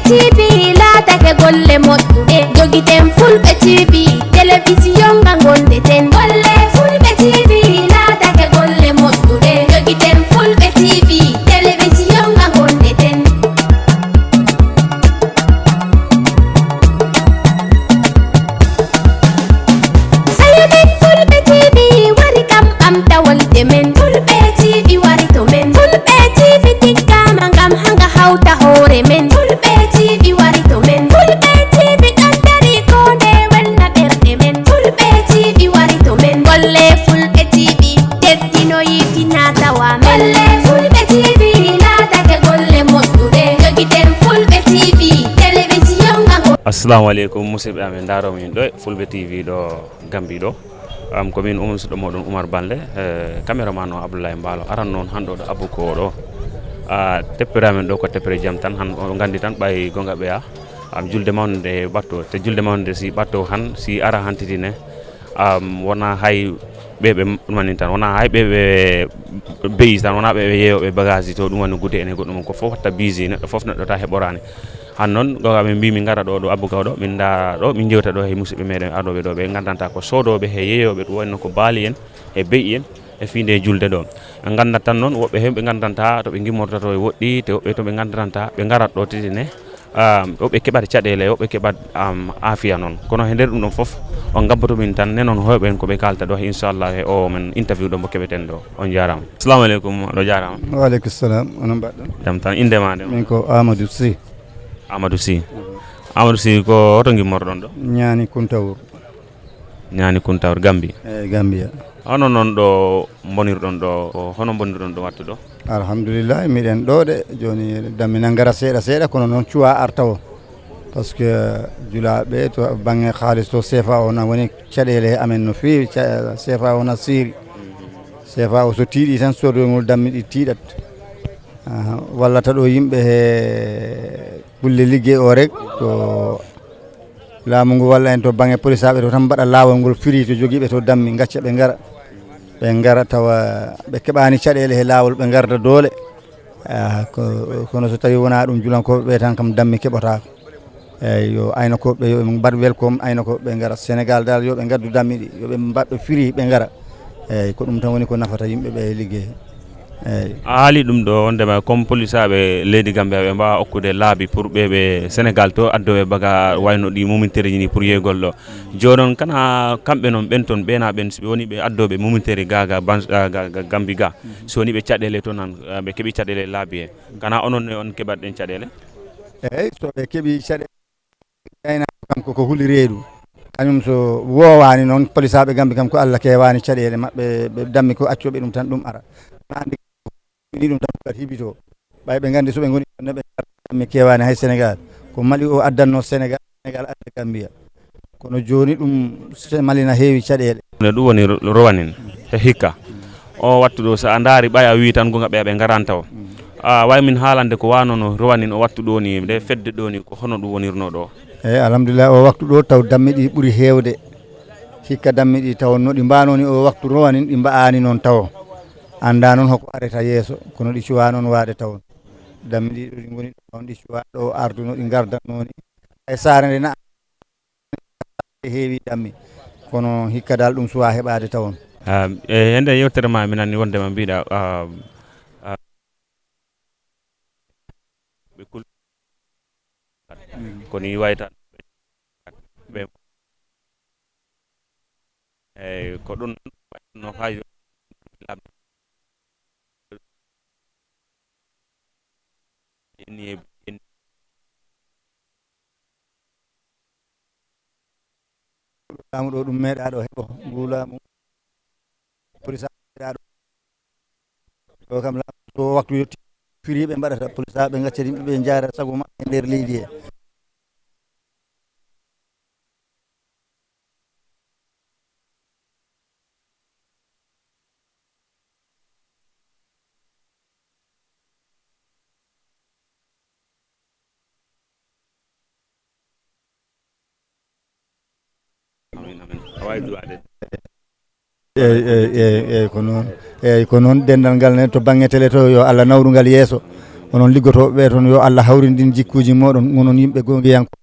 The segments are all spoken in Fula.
TV laatake golle moƴƴuɗe jogiten Fulɓe TV télévision nga gondeten golle Fulɓe TV laatake golle moƴƴuɗe jogiten Fulɓe TV télévision nga gondeten sayamin Fulɓe TV wari kam ɓamtawolde men Fulɓe TV wari to men Fulɓe TV tikkama ngam hanga hawta hoore men Fulɓe TV wari to men Fulɓe TV ɗon dari kode welna ɓerɗe men Fulɓe TV wari to men golle Fulɓe TV teddino yitina tawa men golle Fulɓe TV laatake golle moƴƴuɗe jogiten Fulɓe TV télévision nga assalamu aleykum musidɓe amen daromin ɗo Fulɓe TV ɗo Gambie ɗo ko min musidɗo moɗon Oumar Banle caméraman o Abdoulaye Mbalo aran noon hanɗo ɗo Abou Ko ɗo teppere amen ɗo ko teppere jaam tan han o gandi tan ɓay gonga ɓeya julde mawde nde ɓatto te julde mawde nde si ɓatto han si ara hantitine wona hay ɓeɓe ɗumani tan wona hay ɓeɓe beyi tan wona ɓeɓe yeeyoɓe bagage to ɗum woni gude ene goɗɗum ko fof watta busy neɗɗo fof neɗɗo ta heɓorani han noon gonga ɓe mbi min gara ɗo Abou Ka ɗo min da ɗo min jewta ɗo he musidɓe meɗen arɗoɓe ɗo ɓe gandanta ko sodoɓe he yeeyoɓe ɗum wonno ko baali en e beyi en e finde julde ɗo ɓe gandat tan noon woɓɓe hen ɓe gandanta to ɓe gimmortoto e woɗɗi te woɓɓe to ɓe gandanta ɓe garat ɗo titine woɓɓe keɓat caɗele woɓɓe keɓat afiya noon kono e nder ɗum ɗon foof on gabbato min tan ne noon hoyɓen koɓe kalta ɗo inchallah e o men interview ɗo mo keɓeten ɗo on jarama assalamu aleykum aɗo jarama waaleykum salam onon mbaɗɗon jam tan indema nde min ko Amadou Sy Amadou Sy Amadou Sy ko hoto gimmorɗon ɗo ñaani Kuntawur ñaani Kuntawur Gambie eyyi Gambia hono noon ɗo bonirɗon ɗo hono bonirɗon ɗo wattu ɗo alhamdulillah miɗen ɗo de joni dammina gara seeɗa seeɗa kono noon cuwa arta o par ce que julaɓe to banggue haalis to CFA o na woni caɗele he amen no fewi CFA o na seeri CFA o so tiiɗi tan sodoygol dammi ɗi tiiɗat wallata ɗo yimɓe he kulle ligguey o rek ko laamu ngu walla en to banggue police aɓe to tan mbaɗa laawol ngol firi to joguiɓe to dammi gacca ɓe gara tawa ɓe keɓani caɗele he laawol ɓe garda doole kono so tawi wona ɗum julankoɓe ɓe tan kam dammi keɓotako eyyi yo aynakoɓe yo mbaɗ welcome aynakoɓe ɓe gara Sénégal dal yoɓe gaddu dammi ɗi yoɓe mbaɗɗo firi ɓe gara eyyi ko ɗum tan woni ko nafata yimɓeɓe e ligguey eyyi a haali ɗum ɗo wondema comme police aɓe leydi Gambia ɓe mbawa hokkude laabi pour ɓeɓe Sénégal to addoɓe baga wayno ɗi mumintereji ni pour yeygol ɗo jonon kana kamɓe noon ɓen toon ɓena ɓen soɓe woni ɓe addoɓe mumintere gaga Gambie ga so woni ɓe caɗele to nan ɓe keeɓi caɗele laabi he kana onon ne on keɓat ɗen caɗele eyyi soɓe keeɓi caɗele gaynako kanko ko huuli reedu kañum so wowani noon police aɓe Gambie kam ko Allah kewani caɗele mabɓe ɓe dammi ko accoɓe ɗum tan ɗum ara andi ni ɗum tan kat hibito ɓay ɓe gandi soɓe goni neɓe dammi kewani hay Sénégal ko Mali o addanno Sénégal adda Gambia kono joni ɗum Malina heewi caɗele ne ɗum woni rowanin e hikka o wattu ɗo sa a daari ɓay a wi tan gonga ɓe garanta o way min haalande ko wanono rowanin o wattu ɗo ni nde fedde ɗo ni ko hono ɗum wonirno ɗo eyyi alhamdulillah o waktu ɗo taw dammi ɗi ɓuuri hewde hikka dammi ɗi taw no ɗi mbanoni o waktu rowanin ɗi mba'ani noon taw anda noon hoko areta yeeso kono ɗi cuwa noon waade taw dammi ɗi ɗo ɗi goni ɗon ɗi cuwa ɗo arduno ɗi gardatnoni e saare nde na heewi dammi kono hikka dal ɗum suwa heɓade tawon e ende yewtere ma min anni wondema mbiɗa ɓe kul koni wayta ɓe eyyi ko ɗum no hayo laamu ɗo ɗum meeɗa ɗo heɓo ngu laamu police meeɗa ɗo kam laamu so waktu yetti firiɓe mbaɗata police ɓe gacca yimɓeɓe jaara sago maɓɓe e nder leydi he eyyi ko noon eyyi ko noon dendal ngal ne to banggue télé to yo Allah nawru ngal yeeso onon liggotoɓe ɓe toon yo Allah hawrindin jikkuji moɗon onon yimɓe gongiyanko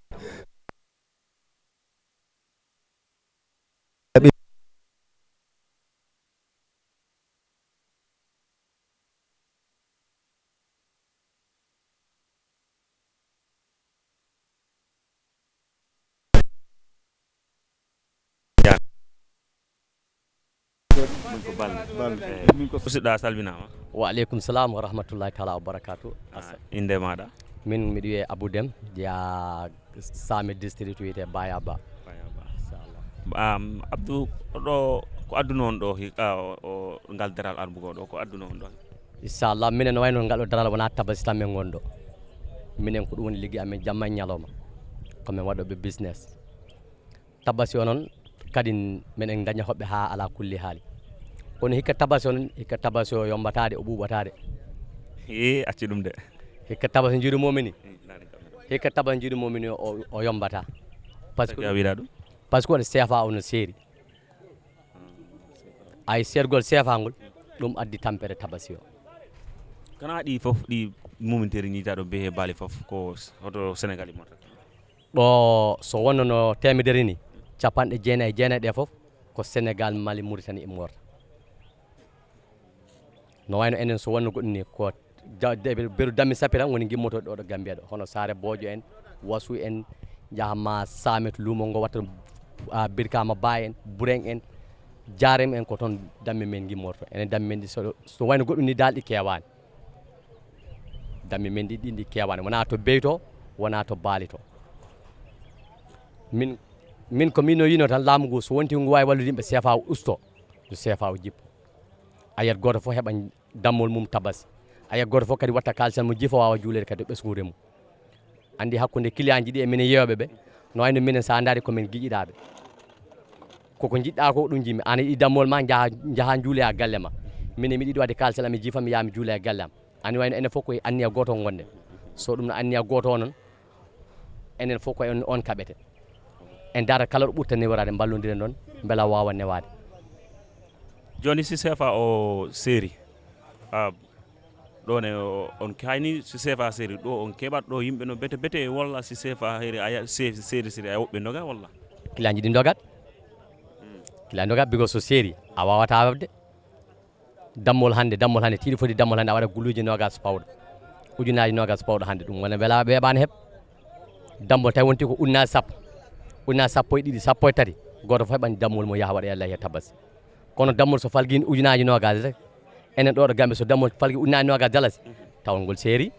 musidɗa salminama. Wa aleykum salam wa rahmatullahi taala wa barakatuh. Inde maɗa? Min miɗo wiye Abou Deme jeeya Same district wiyete Bayaba. Abdou ɗo ko adduno on ɗo o ngal daral arbugo ɗo ko adduno on ɗo? Inchallah minen wayno ngal ɗo daral wona tabasi tan min gonɗo, minen ko ɗum woni ligguey amen jamma e ñalawma komin waɗoɓe business. Tabasi o noon kadi minen daña hoɓɓe ha ala kulli haali. Kono hikka tabasi o noon hikka tabasi o yombatade o ɓuɓatade. Acci ɗum de. Hikka tabasi jiiɗumomini hikka tabasi jiiɗumomini o yombata par ce que a wiɗa ɗum par ce que woni CFA ono seeri ay sergol CFA ngol ɗum addi tampere tabasi o. kana ɗi fof ɗi mumenteri ñitaɗo be he baali fof ko hoto Sénégal immorta ɗo so wonno no temedere ni capanɗe jeenayyi e jeenayyi ɗe fof ko Sénégal Mali Mauritanie immorta. No wayno enen so wonno goɗɗum ni ko beru dammi sappi tan woni gimmotoɗe ɗo ɗo Gambia ɗo hono Saare Bodio en Wasu en jahama Same to luumo ngo watta Birkama Ba en Boureng en Jarem en ko toon dammi men gimmorto enen dammi men ɗi so wayno goɗɗum ni dal ɗi kewani dammi men ɗi ɗin ɗi kewani wona to beyto wona to baali to min ko min no yino tan laamu ngu so wonti ngu wawi wallude yimɓe CFA o usto yo CFA o jippo ayiyat goto fof heɓa dammol mum tabasi ayiyat goto fof kadi watta kalisal mo jiifa wawa juulede kadi ɓesgude mum andi hakkude client ji ɗi e minen yewɓe ɓe no wayno minen sa daari komin guiƴiɗaɓe koko jiɗɗa ko ɗum jimi an yiɗi dammol ma jaaha juuloya galle ma minen miɗi yiɗi wadde kalisal ami jiifa mi yaha mi juula e galle am ani wayno enen fof koye anniya goto gonɗen so ɗum no anniya goto o noon enen fof koye on kaɓete en dara kala ɗo ɓurta newrade ballodiren ɗon beela wawa newade. joni si CFA o séri ɗon e on kayni si CFA séri ɗo on keɓat ɗo yimɓe no bete bete walla si CFA heri aya séri séri a woɓɓe doga walla kilaji ɗi dogat kilaji dogat bigo so séri a wawata wabde dammol hande tiiɗi foti dammol hande a waɗa guluji nogas pawɗo ujunaji nogas pawɗo hande ɗum wona weela weeɓani heeb dammol tawi wonti ko ujunnaje sappo e ɗiɗi sappo e tati goto fof heɓani dammol mo yaaha waɗa yalla he tabasi kono dammol so falguini ujunaji nogas rek enen ɗo ɗo Gambie so dammol falgui ujunaje nogas dalasi taw ngol séeri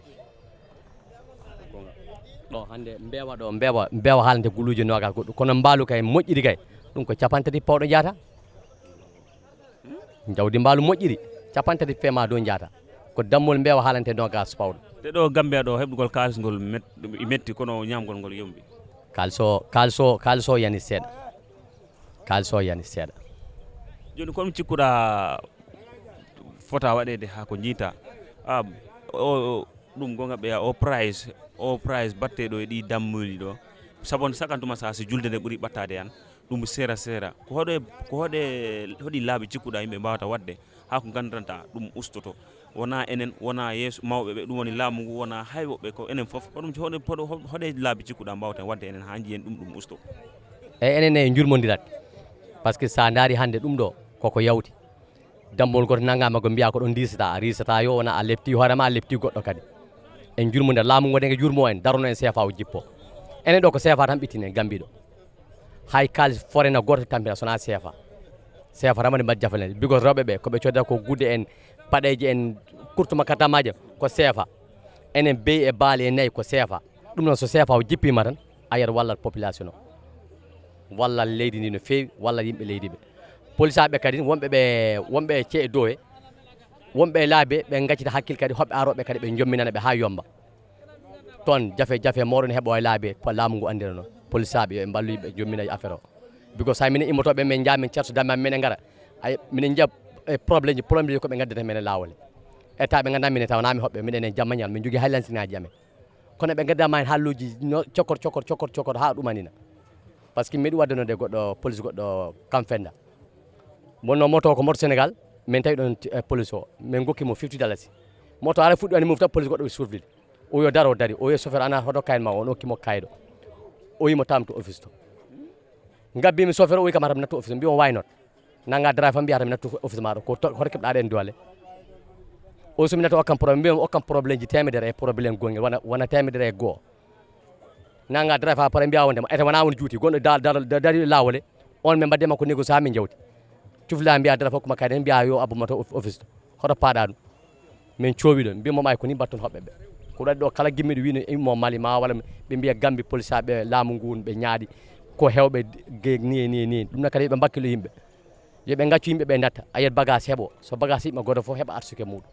ɗo hande mbewa haalante guluji nogas goɗɗo kono mbaalu kay moƴƴiri kay ɗum ko capantati pawɗo jaata jawdi mbaalu moƴƴiri capantati fema dow jaata ko dammol mbewa haalante nogas pawɗo te ɗo Gambia ɗo heɓgol kalis ngol metti kono ñamgol ngol yombi kalis o yani seeɗa joni kono cikkuɗa fota waɗede ha ko jiita ɗum gonga ɓeya o price batteɗo e ɗi dammuli ɗo sabon sakantuma sa so julde nde ɓuuri ɓattade yan ɗum seera ko hoɗi laaɓi cikkuɗa yimɓe mbawata wadde ha ko gandanta ɗum ustoto wona enen wona yeeso mawɓe ɓe ɗum woni laamu ngu wona hay woɓɓe ko enen foof hoɗe laabi cikkuɗa mbawten wadde enen ha jiyen ɗum usto eyyi enen e jurmodirat par ce que sa daari hande ɗum ɗo koko yawti dammol goto naggama ko mbiya ko ɗon risata a risata yo wona a lepti hoorema a lepti goɗɗo kadi en jurmodirat laamu ngu waɗe jurmo en darono en CFA o jippo enen ɗo ko CFA tan ɓittinen Gambie ɗo hay kalis forena goto tampina sona CFA ramani mbaɗi jafalede bigos rewɓe ɓe koɓe coddata ko gudde en paɗeji en courtuma katamaji ko CFA enen beyi e baali e nayyi ko CFA ɗum noon so CFA o jippima tan ayat wallat population o walla leydi ndi no fewi walla yimɓe leydi ɓe police aɓe kadi wonɓe cee e dow he wonɓe laabe ɓe gaccita hakkille kadi hoɓɓe aroɓe kadi ɓe jomminana ɓe ha yomba toon jafe mawɗon heeɓo e laabe laamu ngu andira noon police aɓe yo ɓe mballu yimɓe jommina affaire o because sa minen immotoɓe min jaa min certo damme minen gara ay minen jiya e probléme ji koɓe gaddata men e lawol état ɓe ganduɗa minen tawanami hoɓɓe minen e jammañal min jogui haylansinaji amen kono ɓe gaddama hen haalluji cokor ha ɗumanina par ce que miɗi waddanode goɗɗo police goɗɗo Kamfenda wonno moto ko moto Sénégal min tawi ɗon police o min gokkimo 50 dalasi moto ara fuɗɗi ani mofta police goɗɗo surville o yo daro dari o yo chauffeur ana hoto kayen ma on okkimo kayɗo o yimo tamto office to gabbimi chauffeur o wi kam atam nattu office mbi on why not nanga drive fam mbiyata mi nattu office maɗo ko hoto keɓɗa ɗen doole o somi nattu okkam probléme mbiyami okkam probléme ji temedere e probléme gongel wona temedere e goho nanga drive ha pare mbiya wondema ete wona won juuti gonɗo dari lawole on ɓe mbaddema ko négocié ha min jawti cufla mbiya drive hokkuma kayde mbiya yo abou moto office to hoto paɗa ɗum min coowi ɗon mbimomi ay ko ni mbatton hoɓɓe ɓe ko waɗi ɗo kala gimmiɗo wino immo mali ma walla ɓe mbiya gambi police aɓe laamu ngu ɓe ñaaɗi ko hewɓe ni ɗum ne kadi yoɓe mbakkilo yimɓe yoɓe gaccu yimɓe ɓe datta ayiyat bagage heeɓo so bagage yimɓe goto fof heeɓa arsuke muɗum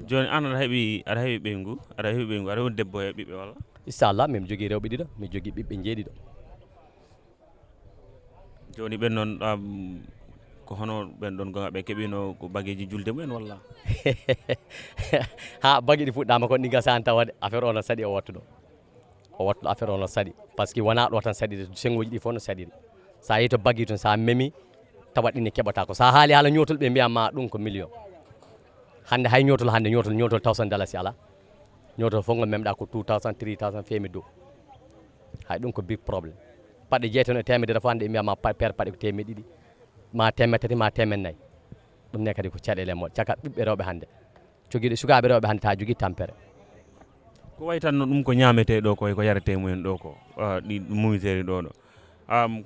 joni an aɗa heeɓi ɓeygu aɗa heeɓi debbo e ɓiɓɓe walla inchallah min jogui rewɓe ɗiɗo min jogui ɓiɓɓe jeeɗiɗo joni ɓen noon ko hono ɓen ɗon gonga ɓe keeɓino ko bagueji julde mumen walla ha bagueɗi fuɗɗama kon ɗi gasani tawade affaire o no saaɗi o wattu ɗo affaire o no saaɗi par ce que wona ɗo tan saɗide sengoji ɗi fof no saɗiri sa yeeyi to bagui ton sa memi tawat ɗine keɓata ko sa haali haala ñotol ɓe mbiyatma ɗum ko million hande hay ñotol ñotol 1000 dalasi ala ñotol fof ngo memɗa ko 2000 3000 feemi dow hay ɗum ko big probléme paɗe jeeyten e temedere fof hande ɓe mbiyatma paire paɗe ko temedde ɗiɗi ma temed tati ma temed nayyi ɗum ne kadi ko caɗele moɗon caggal ɓiɓɓe rewɓe hande joguiɗo sukaɓe rewɓe hande ta jogui tampere ko way tan ɗum ko ñamete ɗo ko yarete mumen ɗo ko ɗi mumiteri ɗo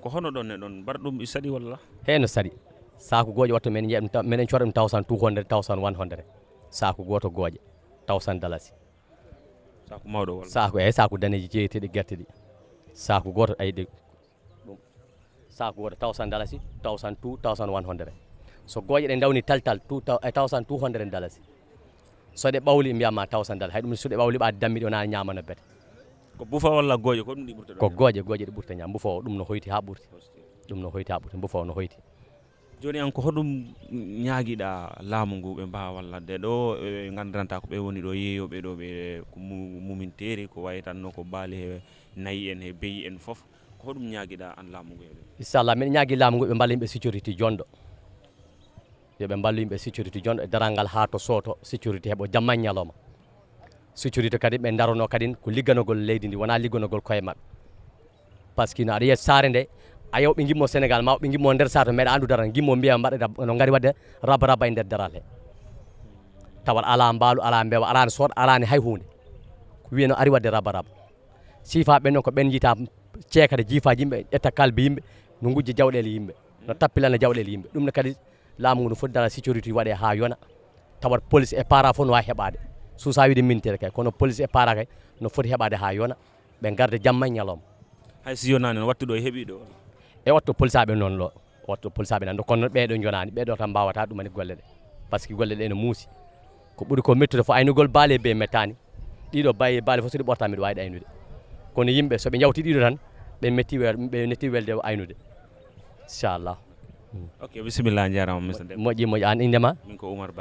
ko hono ɗon ne ɗon mbaɗa ɗum saɗi walla heno saɗi saku gooƴe wattu men jeeya ɗum minen coora ɗum 1200 1100 saku goto gooƴe 1000 dalasi saku mawɗo walla saku eyyi saku daneji jeeyeteɗi guerte ɗi saku goto ayi ɗum saku goto 1000 dalasi 1002 1100 so gooƴe ɗe dawni taltal 1200 dalasi so ɗe ɓawli mbiyatma 1000 dalasi hay ɗum so ɗe ɓawli ɓa dammiɗi wona ñamano bete ko bufa walla gooƴe ko ɗum ɗi ɓurta ko gooƴe ɗi ɓurta ñam bufa o ɗum no hoyti ha ɓurti bufa o no hoyti joni an ko hoɗum ñaaguiɗa laamu ngu ɓe mbawa walladde ɗo ɓe gandanata ko ɓe woni ɗo yeeyoɓe ɗo ɓe ko muminteri ko way tanno ko baali he nayyi en he beyi en foof ko hoɗum ñaaguiɗa an laamu ngu heɓe inchallah min ñaagui laamu ngu ɓe mballa yimɓe sécurité jonɗo yoɓe mballu yimɓe sécurité jonɗo e daral ngal ha to soto sécurité heeɓo jamma e ñalawma sécurité kadi ɓe darono kadi ko ligganogol leydi ndi wona ligganogol koye mabɓe par ce que no aɗa yiya saare nde a yaw ɓe gimmo sénégal ma ɓe gimmo nder saare to meeɗa andu daral gimmo mbiya mbaɗa no gari wadde raba e nder daral he tawat ala mbaalu ala mbewa alani sooɗa alani hay hunde ko wiyano ari wadde raba sifa ɓen noon ko ɓen jiita ceekade jiifaji yimɓe ƴetta kalbe yimɓe no gujja jawɗele yimɓe no tappilana jawɗele yimɓe ɗum ne kadi laamu ngu no foti dara sécurité waɗe ha yona tawat police e para fof no wawi heɓade suusa wiide militaire kay kono police e para kay no foti heɓade ha yona ɓe garda jamma e ñalawma hay si yonani wattuɗo e heeɓi ɗo e wattu police aɓe noon lo wattu police aɓe nan kono ɓeɗo jonani ɓeɗo tan mbawata ɗumani golle ɗe par ce que golle ɗe no muusi ko ɓuuri ko mettude fo aynugol baale be mettani ɗiɗo baale fof so ɗi ɓorta miɗo wawi aynude kono yimɓe soɓe jawti ɗiɗo tan ɓe netti welde aynude inchallah ok bisimilla jarama mister Debbo moƴƴi an indema min ko Oumar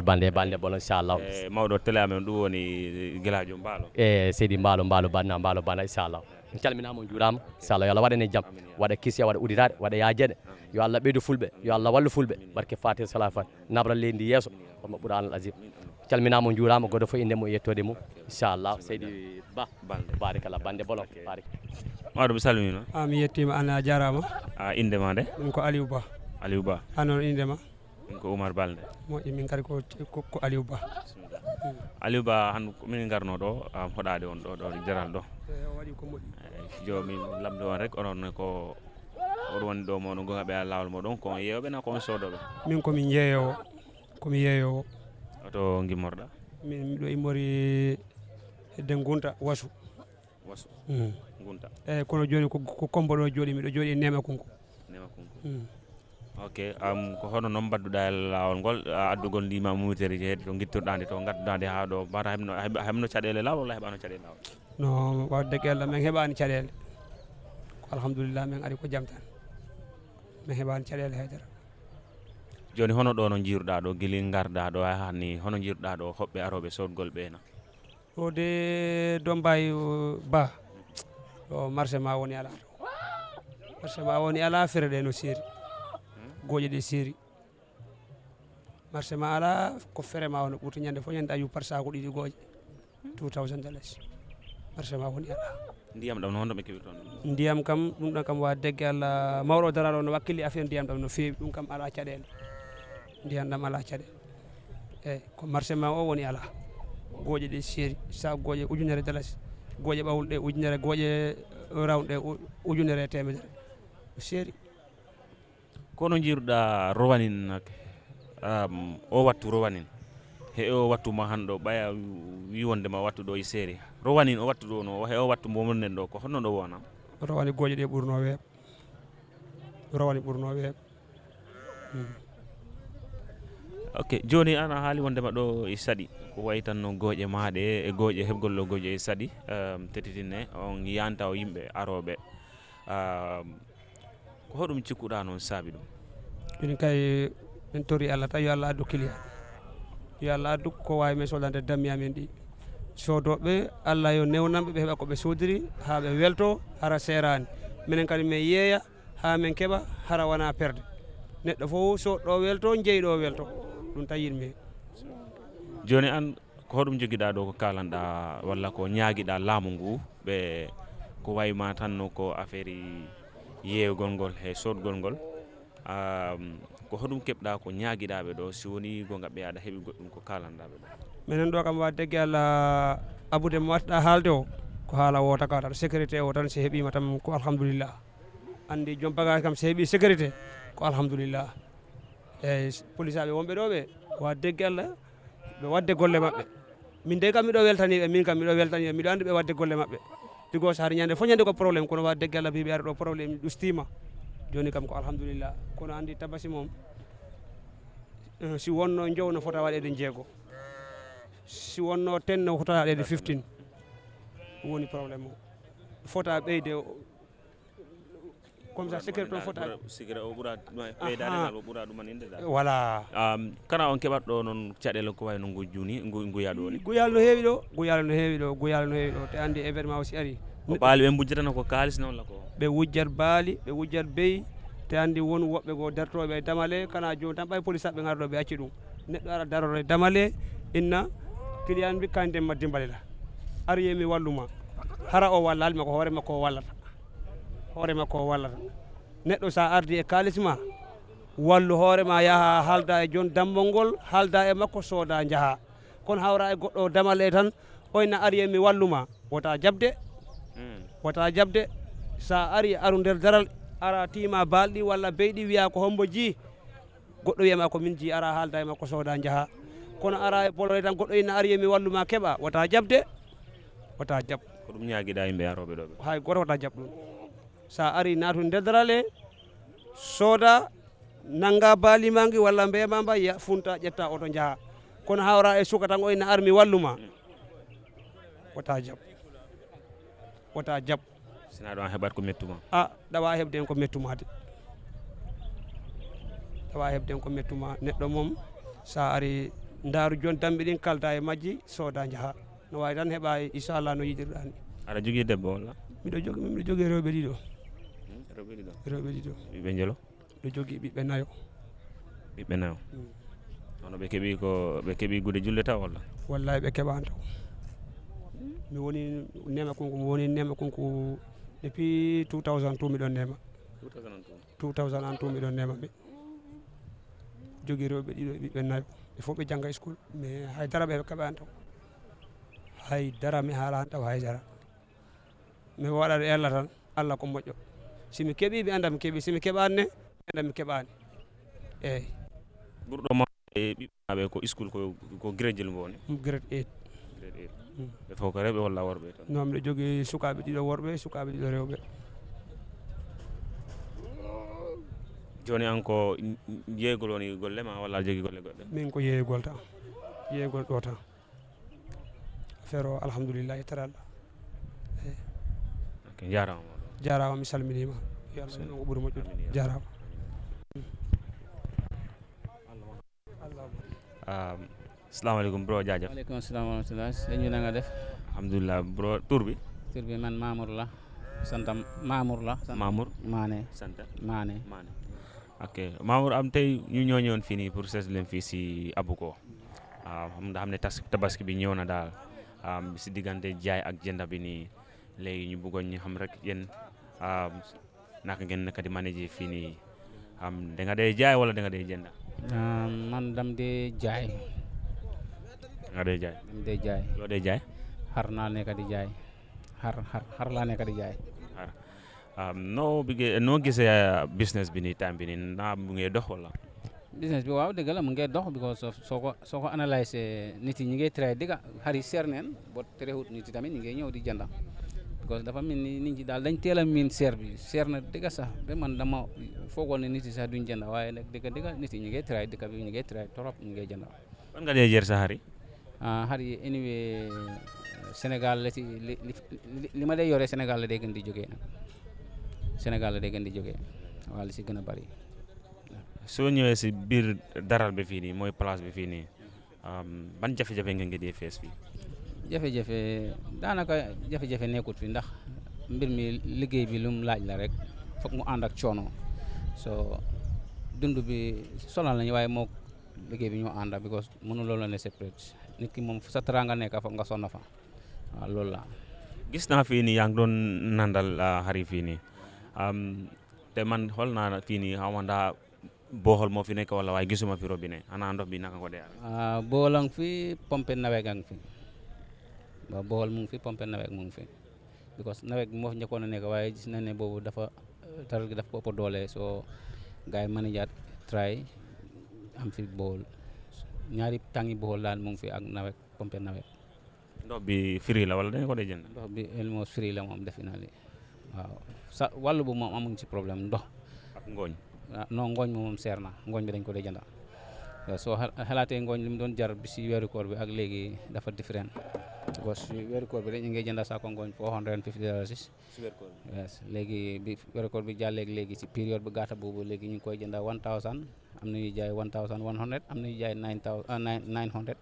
Balde Balde Bolon inchallah mawɗo télé amen ɗum woni Gueladio Mbaalo Seydi Mbaalo Banna inchallah mi calminama on juurama inchallah yo Allah waɗane jaam waɗa kisiya waɗa uditade waɗa yaajeɗe yo Allah ɓeydu fulɓe yo Allah wallu fulɓe barke Fatir Salah Fat nabra leydi yesso hono ɓuura Allah azim calminama on juurama goɗɗo fof inde mum e yettode mum inchallah Seydi Ba barikalla Bande Bolon barik mawɗo mi salminima mi yettima an a jarama inde ma nde min ko Aliou Ba an noon indema min ko Oumar Balde moƴƴi min kadi ko Aliou Ba Aliou Ba han min garno ɗo hoɗade on ɗo jaral ɗo o waɗi ko moƴƴi jomin lamdo on rek onon ko oɗon woni ɗo moɗon gonga ɓe lawol moɗon ko yeeyoɓe na komi sodoɓe min komi yeeyowo oto gimmorɗa min miɗo immori hedde gunta wasu gunta eyyi kono joni ko kombo ɗo jooɗi miɗo jooɗi e nema kunko ok ko hono noon mbadduɗa lawol ngol addugol ndima mumiteri heedi to guittorɗa nde to gadduɗa ha ɗo mbata hebno caɗele lawol walla heɓano caɗele lawol no wadde kelɗo min heɓani caɗele ko alhamdulillah min ari ko jaam tan min heɓani caɗele haydara joni hono ɗo no jiiruɗa ɗo guili garda ɗo hani hono jiiruɗa ɗo hoɓɓe aroɓe sodgol ɓeena o de Dombay Ba o marché ma woni ala fere ɗe no seeri gooƴe ɗe seeri marché ma ala ko fere ma wono ɓurti ñande fof ñande ayu par sac ɗiɗi gooƴe 2000 dollars marché ma woni ala ndiyam ɗam no honno ɓe keɓirton ndiyam kam ɗum ɗon kam wa degge Allah mawɗo daraɗo no wakkili affaire ndiyam ɗam no feewi ɗum kam ala caɗele ndiyam ɗam ala caɗele eyyi ko marché ma o woni ala gooƴe ɗe seeri sac gooƴe ujunere dollars gooƴe ɓawluɗe ujunere gooƴe rawɗe ujunere temedere seeri kono jiiruɗa rowanin o wattu rowanin he o wattu ma hanɗo ɓaya wiwondema wattu ɗo e séri rowanin o wattu ɗo no he o wattu momonden ɗo ko honno ɗo wona rowani gooƴe ɗe ɓurno weeɓ rowani ɓurno weeɓ ok joni an a haali wondema ɗo e saɗi ko wayi tan no gooƴe maɗe e gooƴe heɓgol ɗo gooƴe e saɗi tetitinne on yanta o yimɓe aroɓe ko hoɗum cikkuɗa noon saabi ɗum joni kay en tori Allah tan yo Allah addu client yo Allah addu ko wawi men soldande dammi amen ɗi sodoɓe Allah yo newnanɓe ɓe heeɓa koɓe sodiri ha ɓe welto hara serani minen kadi min yeeya ha min keeɓa hara wona perde neɗɗo fof soɗɗo welto jeyɗo welto ɗum tan yinmi joni an ko hoɗum joguiɗa ɗo ko kalanɗa walla ko ñaaguiɗa laamu ngu ɓe ko wayma tan no ko affaire yeeygol ngol e sodgol ngol ko hoɗum keɓɗa ko ñaaguiɗaɓe ɗo si woni gonga ɓe aɗa heeɓi goɗɗum ko kalanɗaɓe ɗo minen ɗo kam wa degge Allah abude mo watɗa haalde o ko haala wota ka tan sécurité o tan si heeɓima tan ko alhamdulillah andi joom bagage kam si heeɓi sécurité ko alhamdulillah eyyi police aɓe wonɓe ɗo ɓe wa degge Allah ɓe wadde golle maɓɓe min de kam miɗo weltaniɓe min kam miɗo weltaniɓe miɗo andi ɓe wadde golle maɓɓe tigo so har ñande fof ñande ko probléme kono wa degge Allah mbiɓe ara ɗo probléme ɗustima joni kam ko alhamdulillah kono andi tabasi moom si wonno jow no fota waɗede jeego si wonno ten no fota waɗede 15 woni probléme o fota ɓeyde comme ça sécurité toon fota sécurité o ɓuura ɓeydadengal o ɓuura ɗuman indeda voilà kana on keɓat ɗo noon caɗele ko wayno ngu juni nguya ɗo ni guyal no heewi ɗo guyal no heewi ɗo guyal no heewi ɗo te andi événement o si ari ko baali ɓe bujjatano ko kalis noon la ko ɓe wujjat baali ɓe wujjat beyi te andi won woɓɓe go dartoɓe e damale kana joni tan ɓay police aɓe garɗo ɓe acci ɗum neɗɗo ara daroro e damale inna client mbi kañ demma dimbalila ari mi walluma hara o walla alma ko hoore makko o wallata hoore makko o wallata neɗɗo sa ardi e kalis ma wallu hoore ma yaaha haalda e joni dammol ngol haalda e makko sooda jaaha kono hawra e goɗɗo damale tan oyna ari mi walluma wota jabde wota jabde sa ari aru nder daral ara tima balɗi walla beyɗi wiya ko hombo ji goɗɗo wiyama ko min ji ara haalda e makko sooda jaaha kono ara e bolore tan goɗɗo ina ari mi walluma keɓa wota jabde wota jab ko ɗum ñaaguiɗa yimɓe aroɓe ɗo ɓe hay goto wota jab ɗum sa ari natu nder daral e sooda nanga balimangi walla mbema mba ya funta ƴetta oto jaaha kono hawra e suka tan o ina armi walluma wota jab wota jab sina ɗon heɓat ko mettuma a ɗawa heɓde en ko mettuma de ɗawa heɓde en ko mettuma neɗɗo moom sa ari ndaaru joni damɓe ɗin kalda e majji sooda jaaha no wawi tan heeɓa inchallah no yiɗirɗa ni aɗa jogui debbo walla miɗo jogui rewɓe ɗiɗo rewɓe ɗiɗo rewɓe ɗiɗo ɓiɓɓe jeelo miɗo jogui ɓiɓɓe nayo ɓiɓɓe nayo hono ɓe keeɓi ko ɓe keeɓi gude julde taw walla wallahi ɓe keeɓani taw mi woni nema konko mi woni nema konko depuis 2002 miɗon nema 2002 miɗon nema ɓe jogui rewɓe ɗiɗo e ɓiɓɓe nayo ɓe fof ɓe jangga school mais haydara ɓe keeɓani taw haydara mi haalani taw haydara mi waɗaɗo ella tan Allah ko moƴƴo simi keeɓi mi anda mi keeɓi simi keeɓani ne mi anda mi keeɓani eyyi ɓurɗo ma e ɓiɓɓe ko school ko grade jel mboni grade 8 grade 8 ɓe fof ko rewɓe walla worɓe tan non miɗo jogui sukaɓe ɗiɗo worɓe sukaɓe ɗiɗo rewɓe joni an ko jeeygol woni golle ma walla jogui golle goɗɗe min ko yeeygol tan yeeygol ɗo tan affaire o alhamdoulillahi taralla eyyi ok jarama jarama mi salminima yo Allah ɗum ko ɓuuri moƴƴude jarama assalamu aleykum bro jajef aleykum salam wa rahmatullah señu na nga def alhamdulillah bro tur bi man Mamour la santa Mamour la Mamour Mané santa Mané ok Mamour am tey ñu ñoo ñëwoon fii nii pour seet leen fii si Abuko waaw xam ne tabaski bi ñëw na daal si diggante jaay ak jënda bi nii léegi ñu bëggoon ñu xam rek yéen naka ngeen nekk di manager fii nii da nga dee jaay wala da nga dee jënda. man dam dee jaay. nga dee jaay. dam dee jaay. loo dee jaay. xar naa nekk di jaay xar laa nekk di jaay. noo gisee business bi nii time bi nii naa mu ngi dox wala. business bi waaw dëgg la mu ngi dox because soo ko analyse nit yi ñu ngi try dëgg xar yi seer neen boo terewut nit yi tamit ñu ngi ñëw di jënda because dafa mel ni nit ñi daal dañ teel a miin seer bi seer na dëgg sax ba man dama foogoon ne nit yi sax duñ jënda waaye nag dëgg nit yi ñu ngi try dëkk bi ñu ngi try trop ñu ngi jënda. fan nga dee jër sa xar yi. xar yi anyway Sénégal la ci li ma dee yore Sénégal la dee gën di jógee nag Sénégal la dee gën di jógee waaw li si gën a bari. soo ñëwee si biir daral bi fii nii mooy place bi fii nii ban jafe-jafe nga ngi dee fees fii. jafe-jafe daanaka jafe-jafe nekkut fi ndax mbir mi liggéey bi lu mu laaj la rek foog mu ànd ak coono so dund bi sonal nañu waaye moo liggéey bi ñoo ànd because mënu loolu la ne separate nit ki moom sa teraanga nekk foog nga sonn fa waaw loolu la. gis naa fii nii yaa ngi doon nandal xari fii nii te man xool naa fii nii xaw ma ndaa booxol moo fi nekk wala waaye gisuma fi robinet ana ndox bi naka ko dee. bool a ngi fi pompe nawet a ngi fi waaw bool mu ngi fi pompe nawet mu ngi fi because nawet bi moo fi njëkkoon a nekk waaye gis nañ ne boobu dafa taral gi dafa ko ëpp doole soo gars yi manager try am fi bool ñaari tàngi bool daal mu ngi fi ak nawet pompe nawet. ndox bi free la wala dañu ko dee jënd. ndox bi almost free la moom defe naa li waaw sa wàllu bu moom amuñ ci problème ndox. ak ngooñ. non ngooñ moom seer na ngooñ bi dañ ko dee jënda soo xalaatee ngooñ li mu doon jar bi si weeru koor bi ak léegi dafa différent parce que weeru koor bi dañu ngi jënda saako ngooñ $450 si weeru koor bi yes léegi bi weeru koor bi jàlleeg léegi si période bu gàtta boobu léegi ñu ngi koy jënda 1000 am na ñuy jaay 1100 am na ñuy jaay $950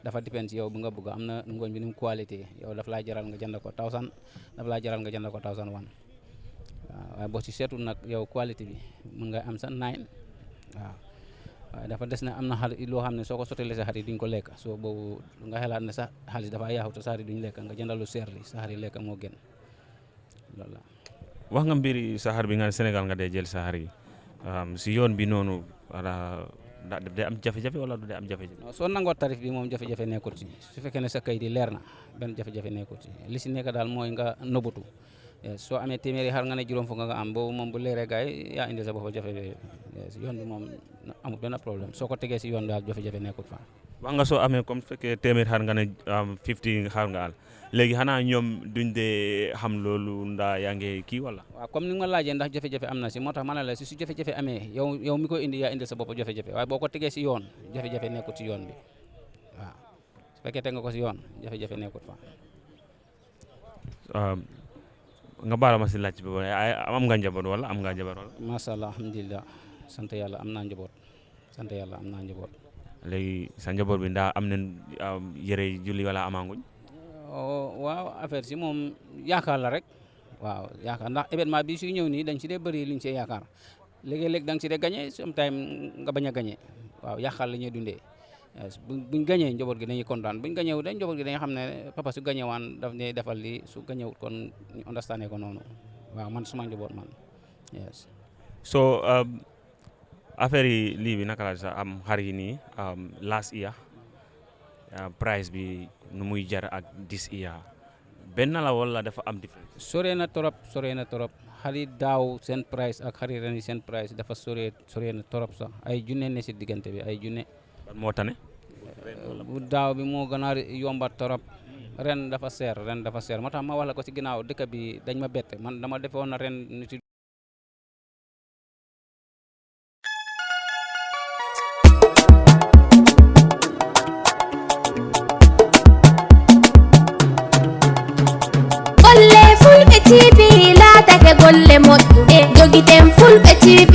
dafa dépend si yow bu nga bëgg am na ngooñ bi ni mu qualité yow daf laa jaral nga jënd ko 1000 daf laa jaral nga jënd ko 1001 waaw waaye boo ci seetul nag yow qualité bi mën nga am sa 9 waaw waaye dafa des na am na xar loo xam ne soo ko sottalee sa xar yi duñ ko lekk soo boobu nga xalaat ne sa xaalis dafa yaaxu te sa xar yi duñ lekk nga jëndal lu seer li sa xar yi lekk moo gën loolu la. wax nga mbiri sa xar bi nga Sénégal nga dee jël sa xar yi si yoon bi noonu da day am jafe-jafe wala du day am jafe-jafe. non soo nangoo tarif bi moom jafe-jafe nekkul ci su fekkee ne sa kayit yi leer na benn jafe-jafe nekkul ci li si nekk daal mooy nga nëbbatu soo amee téeméeri xar nga ne juróom fukk nga am boobu moom bu leeree gars yi yaa indi sa bopp jafe-jafe yoon bi moom amul benn problème soo ko tegee si yoon daal jafe-jafe nekkul fa. wax nga soo amee comme fekkee téeméeri xar nga ne 50 xar nga al léegi xanaa ñoom duñ dee xam loolu ndaa yaa ngi kii wala. waaw comme ni nga ma laajee ndax jafe-jafe am na si moo tax ma ne la si su jafe-jafe amee yow mi ko indi yaa indi sa bopp jafe-jafe waaye boo ko tegee si yoon jafe-jafe nekkul si yoon bi waaw su fekkee teg nga ko si yoon jafe-jafe nekkul fa. nga baal ma si laaj bi am nga njaboot wala am nga njaboot wala. macha allah alhamdulilah sant yàlla am naa njaboot sant yàlla am naa njaboot. léegi sa njaboot bi ndaa am nañ yëre julli wala amaanguñ. waaw affaire si moom yaakaar la rek waaw yaakaar ndax événement bi suy ñëw nii dañ si dee bëri liñ see yaakaar léegi-léeg da nga si dee gagné sometime nga bañ a gagné waaw yaakaar la ñuy dundee buñ gagné njaboot gi dañuy kontaan buñ gagné wu dañ njaboot gi dañuy xam ne papa su gagné waan daf ne defal li su gagné wut kon ñu understand ko noonu waaw man suma njaboot man yes. so affaire yi lii bi naka la sax am xar yi nii last year price bi nu muy jar ak this year benn la wala dafa am différence. sore na trop xar yi daaw seen price ak xar yi ren yi seen price dafa sore na trop sax ay junne ne si diggante bi ay junne. ban moo tane. bu daaw bi moo gën a yomba trop ren dafa seer moo tax ma wax la ko si ginnaaw dëkk bi dañ ma bette man dama defoon na ren nit golle fulɓe TV laatake golle moƴƴuɗe jogiten fulɓe TV